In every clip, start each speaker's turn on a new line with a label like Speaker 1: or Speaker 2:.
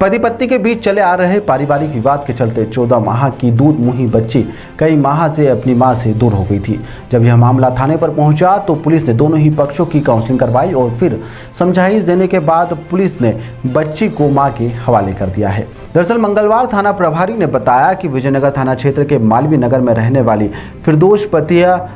Speaker 1: पति पत्नी के बीच चले आ रहे पारिवारिक विवाद के चलते 14 माह की दूध मुही बच्ची कई माह से अपनी मां से दूर हो गई थी। जब यह मामला थाने पर पहुंचा तो पुलिस ने दोनों ही पक्षों की काउंसलिंग करवाई और फिर समझाइश देने के बाद पुलिस ने बच्ची को मां के हवाले कर दिया है। दरअसल मंगलवार थाना प्रभारी ने बताया कि विजयनगर थाना क्षेत्र के मालवीय नगर में रहने वाली फिरदौस पतिया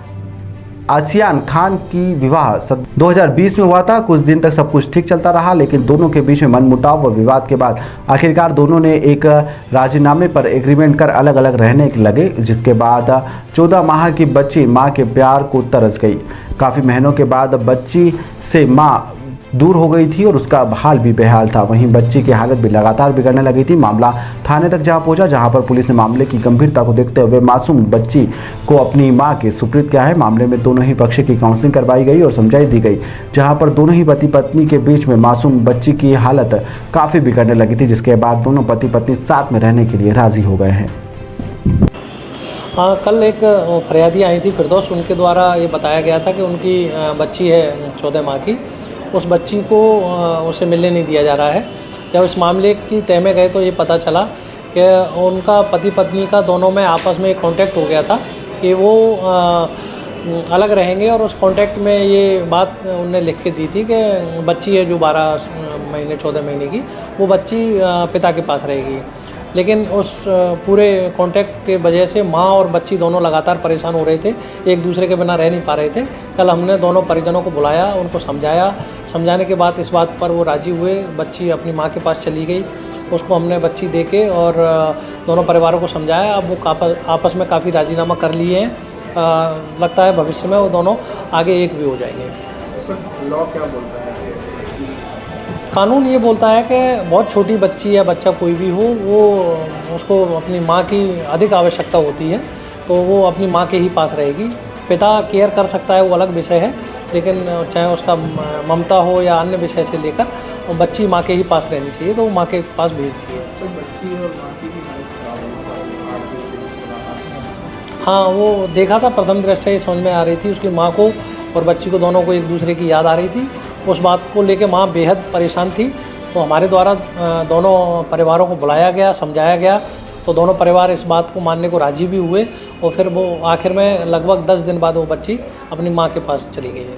Speaker 1: आसियान खान की विवाह 2020 में हुआ था। कुछ दिन तक सब कुछ ठीक चलता रहा, लेकिन दोनों के बीच में मनमुटाव व विवाद के बाद आखिरकार दोनों ने एक राजीनामे पर एग्रीमेंट कर अलग अलग रहने लगे, जिसके बाद 14 माह की बच्ची मां के प्यार को तरस गई। काफ़ी महीनों के बाद बच्ची से मां दूर हो गई थी और उसका हाल भी बेहाल था। वहीं बच्ची की हालत भी लगातार बिगड़ने लगी थी। मामला थाने तक जहां पहुंचा, जहां पर पुलिस ने मामले की गंभीरता को देखते हुए मासूम बच्ची को अपनी मां के सुपुर्द किया है। मामले में दोनों ही पक्ष की काउंसलिंग करवाई गई और समझाई दी गई, जहां पर दोनों ही पति पत्नी के बीच में मासूम बच्ची की हालत काफ़ी बिगड़ने लगी थी, जिसके बाद दोनों पति पत्नी साथ में रहने के लिए राजी हो गए हैं।
Speaker 2: कल एक फरियादी आई थी फिरदौस, उनके द्वारा ये बताया गया था कि उनकी बच्ची है 14 माह की, उस बच्ची को उसे मिलने नहीं दिया जा रहा है। जब इस मामले की तह में गए तो ये पता चला कि उनका पति पत्नी का दोनों में आपस में एक कॉन्टैक्ट हो गया था कि वो अलग रहेंगे, और उस कॉन्टैक्ट में ये बात उन्होंने लिख के दी थी कि बच्ची है जो 12 महीने 14 महीने की, वो बच्ची पिता के पास रहेगी। लेकिन उस पूरे कॉन्टैक्ट के वजह से माँ और बच्ची दोनों लगातार परेशान हो रहे थे, एक दूसरे के बिना रह नहीं पा रहे थे। कल हमने दोनों परिजनों को बुलाया, उनको समझाया। समझाने के बाद इस बात पर वो राजी हुए, बच्ची अपनी माँ के पास चली गई। उसको हमने बच्ची देके और दोनों परिवारों को समझाया। अब वो आपस में काफ़ी राजीनामा कर लिए हैं। लगता है भविष्य में वो दोनों आगे एक भी हो जाएंगे।
Speaker 3: लॉ क्या बोलता है?
Speaker 2: कानून ये बोलता है कि बहुत छोटी बच्ची या बच्चा कोई भी हो, वो उसको अपनी माँ की अधिक आवश्यकता होती है, तो वो अपनी माँ के ही पास रहेगी। पिता केयर कर सकता है, वो अलग विषय है, लेकिन चाहे उसका ममता हो या अन्य विषय से लेकर बच्ची माँ के ही पास रहनी चाहिए, तो वो माँ के पास भेजती है।
Speaker 3: तो बच्ची और माँ की भी हालत खराब हो।
Speaker 2: हाँ, वो देखा था, प्रथम दृष्टया ये समझ में आ रही थी, उसकी माँ को और बच्ची को दोनों को एक दूसरे की याद आ रही थी। उस बात को लेके माँ बेहद परेशान थी, तो हमारे द्वारा दोनों परिवारों को बुलाया गया, समझाया गया, तो दोनों परिवार इस बात को मानने को राजी भी हुए, और फिर वो आखिर में लगभग 10 दिन बाद वो बच्ची अपनी माँ के पास चली गई है।